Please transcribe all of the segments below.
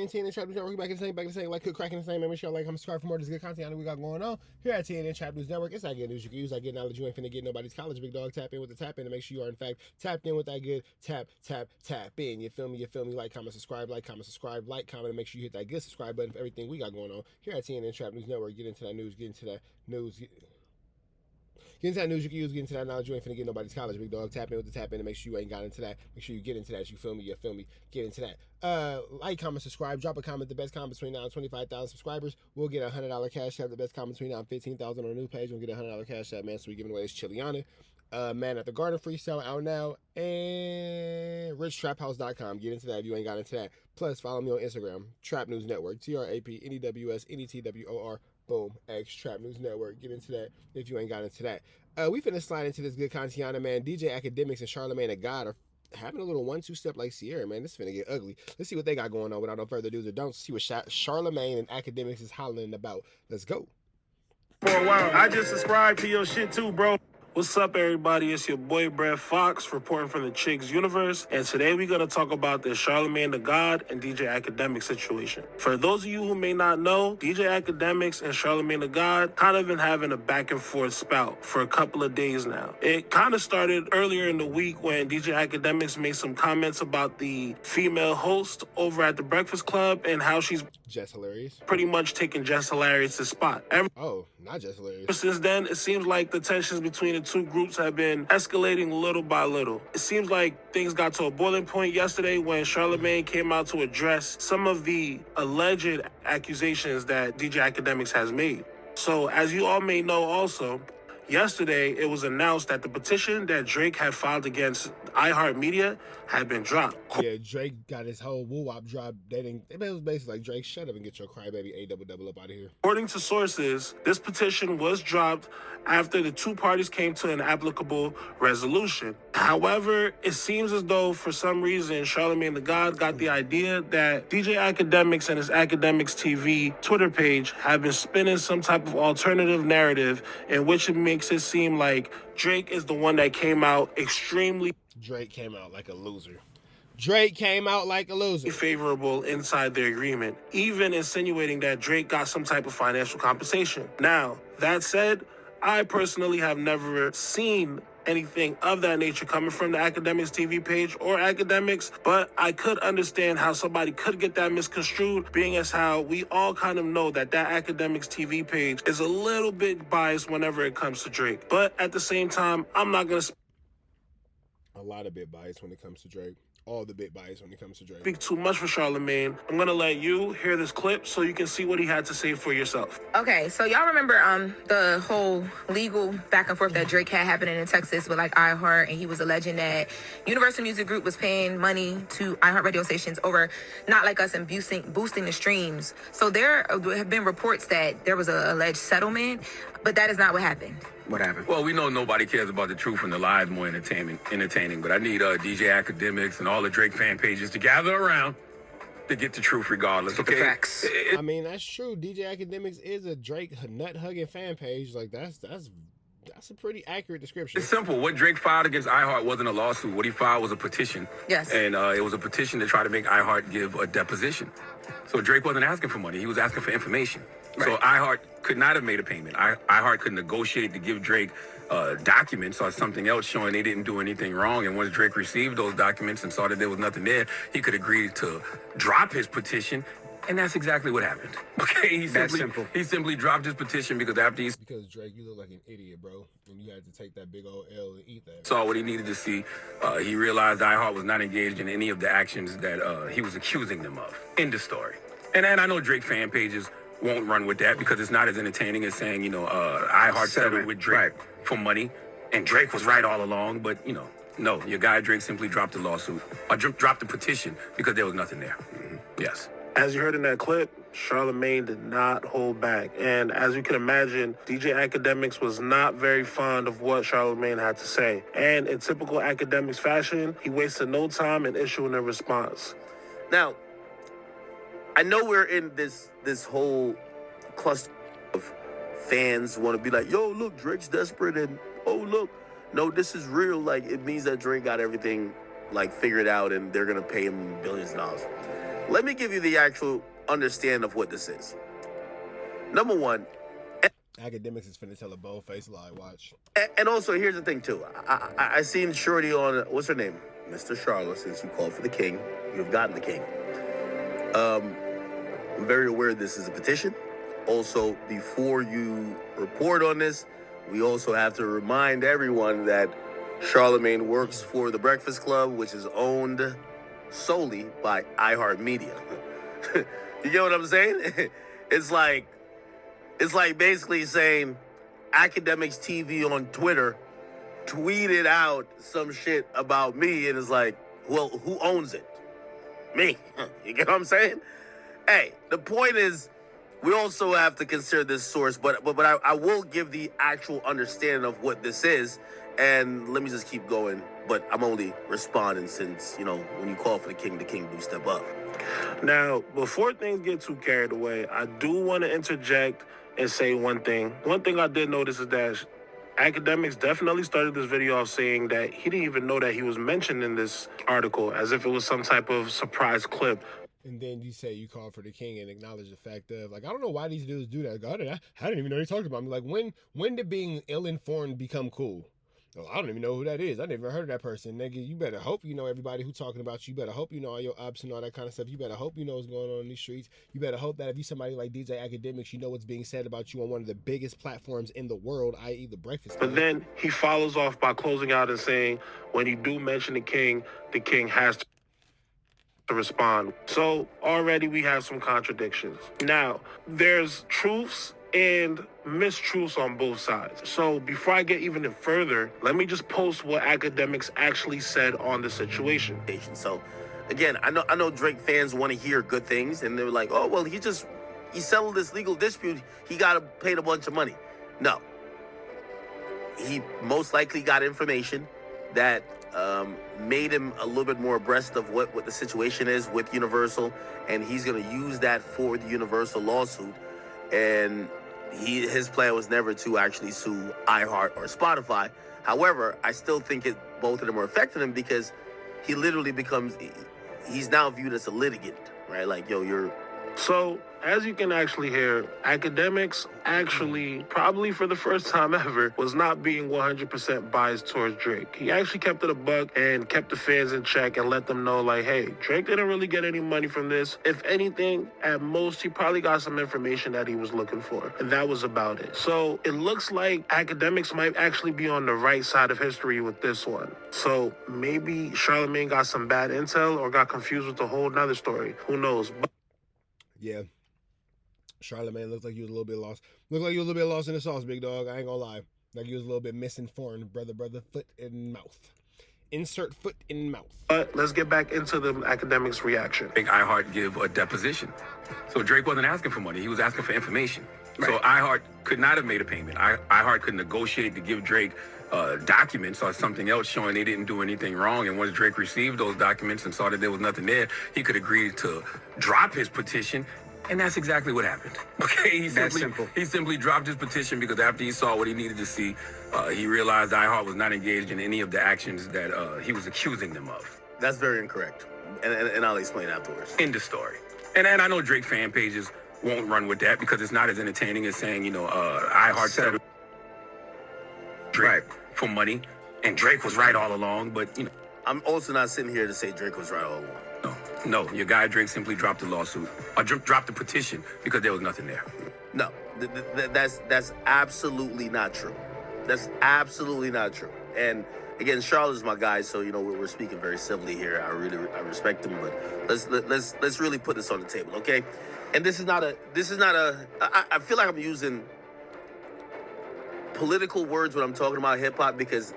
TNN Trap News Network. Back in the same, like, cook, cracking the same. Make sure like, subscribe for more of this good content I know we got going on here at TNN Trap News Network. It's that good news you can use. I get knowledge you ain't finna get nobody's college. Big dog, tap in with the tap in to make sure you are in fact tapped in with that good tap in. You feel me? Like, comment, subscribe, like, comment, and make sure you hit that good subscribe button for everything we got going on here at TNN Trap News Network. Get into that news. Get into that news you can use, get into that knowledge you ain't finna get nobody's college, big dog. Tap in with the tap in and make sure you ain't got into that. Make sure you get into that. You feel me? Get into that. Like, comment, subscribe, drop a comment. The best comment between now and 25,000 subscribers. We'll get a $100 cash app. The best comment between now and 15,000 on our new page. We'll get a $100 cash app, man. So we're giving away this Chiliana. Man at the Garden freestyle out now. And richtraphouse.com. Get into that if you ain't got into that. Plus, follow me on Instagram, Trap News Network. TRAPNEWSNETWOR. Boom, X Trap News Network. Get into that if you ain't got into that. We finna slide into this good content, man. DJ Akademiks and Charlamagne the God are having a little 1-2 step like Sierra, man. This finna get ugly. Let's see what they got going on without no further ado. Don't see what Charlamagne and Akademiks is hollering about. Let's go. For a while, I just subscribed to your shit too, bro. What's up, everybody? It's your boy, Brett Fox, reporting from the Chicks Universe. And today we're going to talk about the Charlamagne the God and DJ Akademiks situation. For those of you who may not know, DJ Akademiks and Charlamagne the God kind of been having a back and forth spout for a couple of days now. It kind of started earlier in the week when DJ Akademiks made some comments about the female host over at the Breakfast Club and how she's Just hilarious. Pretty much taking Just Hilarious' spot. Oh, not Just Hilarious. Since then, it seems like the tensions between the two groups have been escalating little by little. It seems like things got to a boiling point yesterday when Charlamagne came out to address some of the alleged accusations that DJ Akademiks has made. So, as you all may know also, yesterday it was announced that the petition that Drake had filed against iHeartMedia had been dropped. Yeah, Drake got his whole woo-wop drop. It was basically like, Drake, shut up and get your crybaby A-double up out of here. According to sources, this petition was dropped after the two parties came to an applicable resolution. However, it seems as though for some reason Charlamagne the God got the idea that DJ Akademiks and his Akademiks TV Twitter page have been spinning some type of alternative narrative in which it makes it seem like Drake is the one that came out extremely Drake came out like a loser. Drake came out like a loser. Favorable inside their agreement, even insinuating that Drake got some type of financial compensation. Now, that said, I personally have never seen anything of that nature coming from the Akademiks TV page or Akademiks, but I could understand how somebody could get that misconstrued, being as how we all kind of know that Akademiks TV page is a little bit biased whenever it comes to Drake. But at the same time, I'm not going to a lot of bit bias when it comes to Drake. All the bit bias when it comes to Drake. Speak too much for Charlamagne. I'm going to let you hear this clip so you can see what he had to say for yourself. Okay, so y'all remember the whole legal back and forth that Drake had happening in Texas with like iHeart, and he was alleging that Universal Music Group was paying money to iHeart radio stations over Not Like Us and boosting the streams. So there have been reports that there was an alleged settlement, but that is not what happened. What happened? Well, we know nobody cares about the truth and the lies more entertaining, but I need DJ Akademiks and all the Drake fan pages to gather around to get the truth regardless, okay? The facts. I mean, that's true. DJ Akademiks is a Drake nut-hugging fan page. Like, that's a pretty accurate description. It's simple. What Drake filed against iHeart wasn't a lawsuit. What he filed was a petition. Yes. And it was a petition to try to make iHeart give a deposition. So Drake wasn't asking for money. He was asking for information. Right. So iHeart could not have made a payment. iHeart could negotiate to give Drake documents or something else showing they didn't do anything wrong. And once Drake received those documents and saw that there was nothing there, he could agree to drop his petition. And that's exactly what happened. Okay, he simply dropped his petition because because Drake, you look like an idiot, bro, and you had to take that big old L and eat that. Saw what he needed to see. He realized iHeart was not engaged in any of the actions that he was accusing them of. End of story. And I know Drake fan pages won't run with that because it's not as entertaining as saying, iHeart settled with Drake for money, and Drake was right all along. But no, your guy Drake simply dropped the lawsuit or dropped the petition because there was nothing there. Mm-hmm. Yes. As you heard in that clip, Charlamagne did not hold back. And as you can imagine, DJ Akademiks was not very fond of what Charlamagne had to say. And in typical Akademiks fashion, he wasted no time in issuing a response. Now, I know we're in this whole cluster of fans want to be like, yo, look, Drake's desperate, and oh, look. No, this is real. Like, it means that Drake got everything, like, figured out, and they're going to pay him billions of dollars. Let me give you the actual understanding of what this is. Number one, Akademiks is finna tell a bold-faced lie. Watch. and also here's the thing too. I seen Shorty on, what's her name? Mr. Charlotte, since you called for the king, you've gotten the king. I'm very aware this is a petition. Also, before you report on this, we also have to remind everyone that Charlamagne works for the Breakfast Club, which is owned solely by iHeartMedia. You get what I'm saying? It's like basically saying Akademiks TV on Twitter tweeted out some shit about me, and it's like, well, who owns it? Me. You get what I'm saying? Hey, the point is, we also have to consider this source, but I will give the actual understanding of what this is, and let me just keep going. But I'm only responding since, you know, when you call for the king do step up. Now, before things get too carried away, I do want to interject and say one thing. One thing I did notice is that Akademiks definitely started this video off saying that he didn't even know that he was mentioned in this article, as if it was some type of surprise clip. And then you say you call for the king and acknowledge the fact of, like, I don't know why these dudes do that. God, I didn't even know they talked about me. Like, when did being ill-informed become cool? Oh, I don't even know who that is. I never heard of that person. Nigga, you better hope you know everybody who's talking about you. You better hope you know all your ups and all that kind of stuff. You better hope you know what's going on in these streets. You better hope that if you somebody like DJ Akademiks, you know what's being said about you on one of the biggest platforms in the world, i.e. the Breakfast Club. But then he follows off by closing out and saying, when you do mention the king has to respond. So already we have some contradictions. Now, there's truths and mistruths on both sides. So before I get even further, let me just post what Akademiks actually said on the situation. So again, I know Drake fans want to hear good things, and they're like, oh, well, he settled this legal dispute, he got paid a bunch of money. No. He most likely got information that made him a little bit more abreast of what the situation is with Universal, and he's going to use that for the Universal lawsuit. And his plan was never to actually sue iHeart or Spotify. However, I still think both of them are affecting him, because he literally he's now viewed as a litigant, right? Like, yo, you're... So, as you can actually hear, Akademiks actually, probably for the first time ever, was not being 100% biased towards Drake. He actually kept it a buck and kept the fans in check and let them know, like, hey, Drake didn't really get any money from this. If anything, at most, he probably got some information that he was looking for, and that was about it. So, it looks like Akademiks might actually be on the right side of history with this one. So, maybe Charlamagne got some bad intel or got confused with a whole nother story. Who knows? Yeah. Charlamagne looked like you was a little bit lost. Looked like you was a little bit lost in the sauce, big dog. I ain't gonna lie. Like you was a little bit misinformed, brother. Foot in mouth. Insert foot in mouth. But let's get back into the Akademiks' reaction. Make iHeart give a deposition. So Drake wasn't asking for money. He was asking for information. Right. So iHeart could not have made a payment. iHeart could negotiate to give Drake documents or something else showing they didn't do anything wrong. And once Drake received those documents and saw that there was nothing there, he could agree to drop his petition. And that's exactly what happened. Okay, he simply dropped his petition because after he saw what he needed to see, he realized iHeart was not engaged in any of the actions that he was accusing them of. That's very incorrect. And I'll explain afterwards. End of story. And I know Drake fan pages won't run with that because it's not as entertaining as saying, iHeart said Drake for money, and Drake was right all along, but, I'm also not sitting here to say Drake was right all along. No, your guy Drake simply dropped the lawsuit, or dropped the petition because there was nothing there. No, that's absolutely not true. That's absolutely not true. And again, Charlotte's my guy, so we're speaking very civilly here. I respect him, but let's really put this on the table, okay? And this is not a. I feel like I'm using political words when I'm talking about hip hop because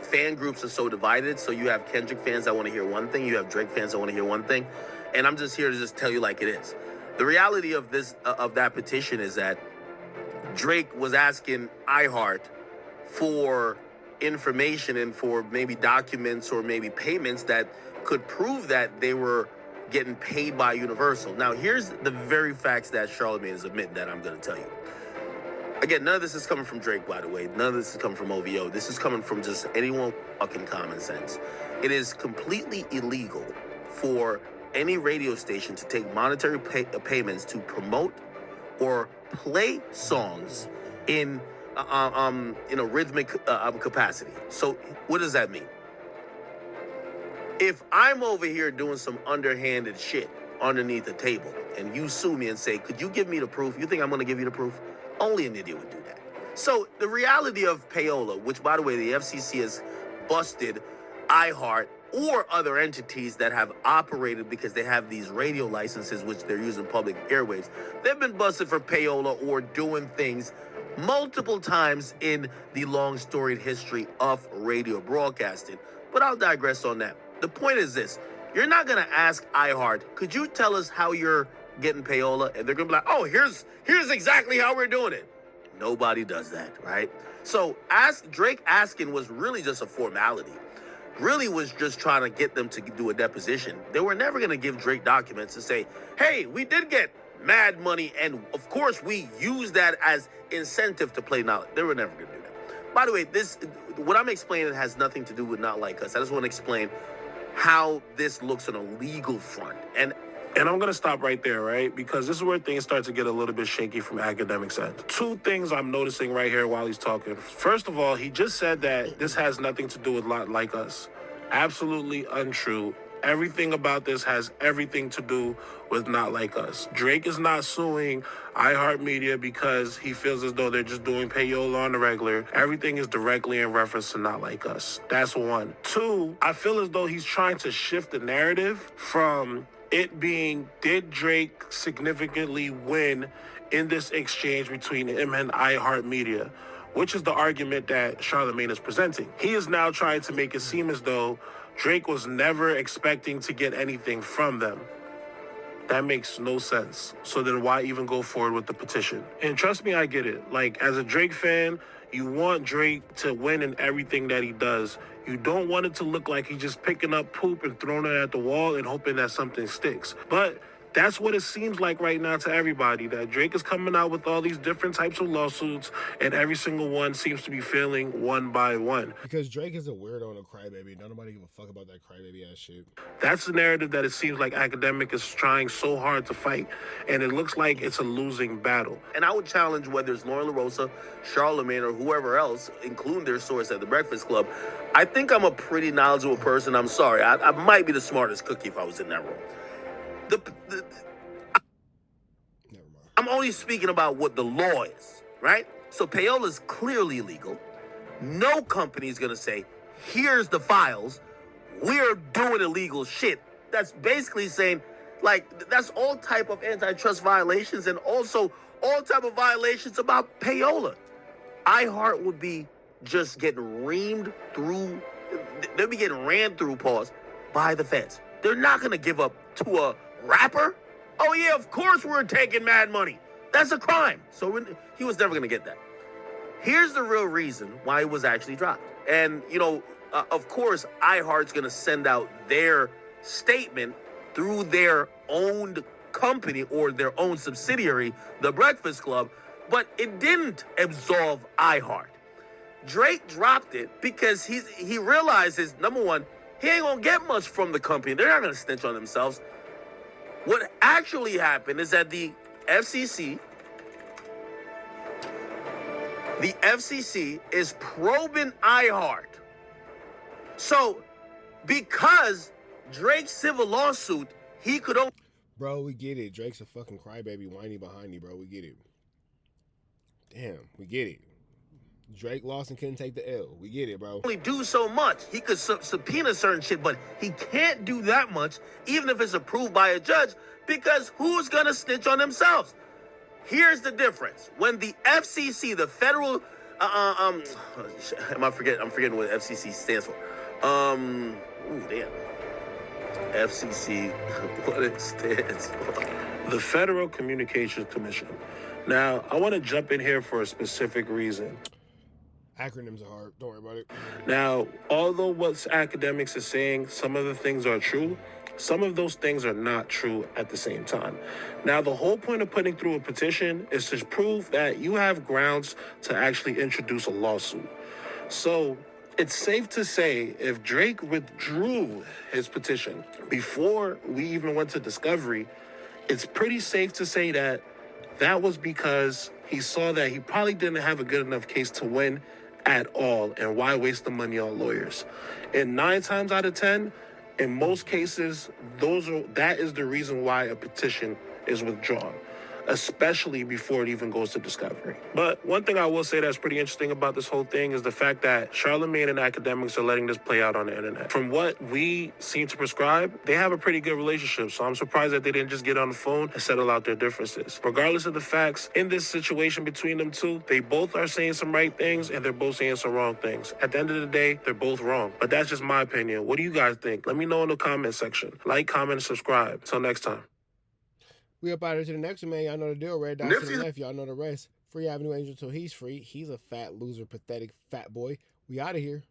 fan groups are so divided. So you have Kendrick fans that want to hear one thing, you have Drake fans that want to hear one thing, and I'm just here to just tell you like it is. The reality of that petition is that Drake was asking iHeart for information and for maybe documents or maybe payments that could prove that they were getting paid by Universal. Now, here's the very facts that Charlamagne is admitting that I'm going to tell you. Again, none of this is coming from Drake, by the way. None of this is coming from OVO. This is coming from just anyone fucking common sense. It is completely illegal for any radio station to take monetary payments to promote or play songs in a rhythmic capacity. So what does that mean? If I'm over here doing some underhanded shit underneath the table and you sue me and say, could you give me the proof? You think I'm going to give you the proof? Only an idiot would do that. So the reality of payola, which by the way, the FCC has busted iHeart or other entities that have operated because they have these radio licenses which they're using public airwaves. They've been busted for payola or doing things multiple times in the long storied history of radio broadcasting. But I'll digress on that. The point is this. You're not going to ask iHeart, could you tell us how you're getting payola? And they're going to be like, oh, here's exactly how we're doing it. Nobody does that, right? So Drake asking was really just a formality. Really was just trying to get them to do a deposition. They were never going to give Drake documents to say, hey, we did get mad money, and of course we use that as incentive to play knowledge. They were never going to do that. By the way, what I'm explaining has nothing to do with Not Like Us. I just want to explain how this looks on a legal front. And I'm going to stop right there, right? Because this is where things start to get a little bit shaky from Akademiks' end. Two things I'm noticing right here while he's talking. First of all, he just said that this has nothing to do with Not Like Us. Absolutely untrue. Everything about this has everything to do with Not Like Us. Drake is not suing iHeartMedia because he feels as though they're just doing payola on the regular. Everything is directly in reference to Not Like Us. That's one. Two, I feel as though he's trying to shift the narrative from it being, did Drake significantly win in this exchange between him and iHeartMedia, which is the argument that Charlamagne is presenting. He is now trying to make it seem as though Drake was never expecting to get anything from them. That makes no sense. So then why even go forward with the petition? And trust me, I get it. Like, as a Drake fan, you want Drake to win in everything that he does. You don't want it to look like he's just picking up poop and throwing it at the wall and hoping that something sticks. But that's what it seems like right now to everybody, that Drake is coming out with all these different types of lawsuits, and every single one seems to be failing one by one. Because Drake is a weirdo and a crybaby. Nobody give a fuck about that crybaby ass shit. That's the narrative that it seems like Akademiks is trying so hard to fight, and it looks like it's a losing battle. And I would challenge whether it's Lauren LaRosa, Charlamagne, or whoever else, including their source at the Breakfast Club. I think I'm a pretty knowledgeable person. I'm sorry. I might be the smartest cookie if I was in that room. I'm only speaking about what the law is, right? So payola is clearly illegal. No company is going to say, here's the files. We're doing illegal shit. That's basically saying, like, that's all type of antitrust violations and also all type of violations about payola. iHeart would be just getting reamed through. They'll be getting ran through, by the feds. They're not going to give up to a rapper. Oh, yeah, of course we're taking mad money. That's a crime. So he was never going to get that. Here's the real reason why it was actually dropped. And, of course, iHeart's going to send out their statement through their owned company or their own subsidiary, The Breakfast Club, but it didn't absolve iHeart. Drake dropped it because he realizes, number one, he ain't going to get much from the company. They're not going to snitch on themselves. What actually happened is that the FCC is probing iHeart. So, because Drake's civil lawsuit, he could only... Bro, we get it. Drake's a fucking crybaby, whiny behind you, bro. We get it. Damn, we get it. Drake lost and couldn't take the L. We get it, bro. Only do so much. He could subpoena certain shit, but he can't do that much, even if it's approved by a judge, because who's gonna snitch on themselves? Here's the difference. When the FCC, the federal, I'm forgetting what FCC stands for. FCC, what it stands for. The Federal Communications Commission. Now, I want to jump in here for a specific reason. Acronyms are hard. Don't worry about it. Now, although what Akademiks is saying, some of the things are true, some of those things are not true at the same time. Now, the whole point of putting through a petition is to prove that you have grounds to actually introduce a lawsuit. So, It's safe to say if Drake withdrew his petition before we even went to discovery, it's pretty safe to say that that was because he saw that he probably didn't have a good enough case to win at all, and why waste the money on lawyers? And 9 times out of 10, in most cases, that is the reason why a petition is withdrawn, especially before it even goes to discovery. But one thing I will say that's pretty interesting about this whole thing is the fact that Charlamagne and Akademiks are letting this play out on the internet. From what we seem to prescribe, they have a pretty good relationship, so I'm surprised that they didn't just get on the phone and settle out their differences. Regardless of the facts, in this situation between them two, they both are saying some right things and they're both saying some wrong things. At the end of the day, they're both wrong. But that's just my opinion. What do you guys think? Let me know in the comment section. Like, comment, and subscribe. Till next time. We up out here to the next one, man. Y'all know the deal. Red dot to the left. Y'all know the rest. Free Avenue Angel till he's free. He's a fat loser, pathetic fat boy. We out of here.